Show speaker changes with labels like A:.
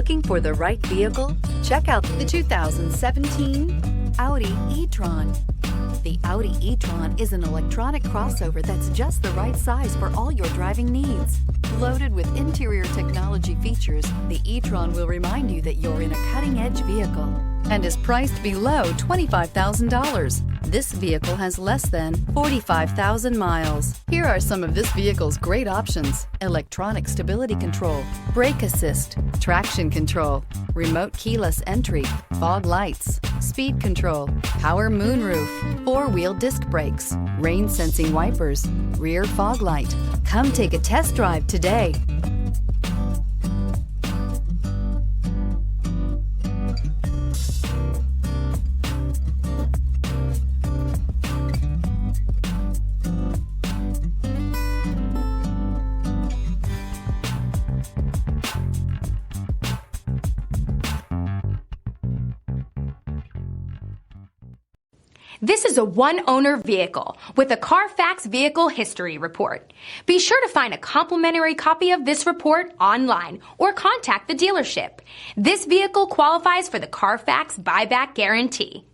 A: Looking for the right vehicle? Check out the 2017 Audi e-tron. The Audi e-tron is an electronic crossover that's just the right size for all your driving needs. Loaded with interior technology features, the e-tron will remind you that you're in a cutting-edge vehicle and is priced below $25,000. This vehicle has less than 45,000 miles. Here are some of this vehicle's great options: electronic stability control, brake assist, traction control, remote keyless entry, fog lights, speed control, power moonroof, four-wheel disc brakes, rain sensing wipers, rear fog light. Come take a test drive today.
B: This is a one-owner vehicle with a CARFAX Vehicle History Report. Be sure to find a complimentary copy of this report online or contact the dealership. This vehicle qualifies for the CARFAX Buyback Guarantee.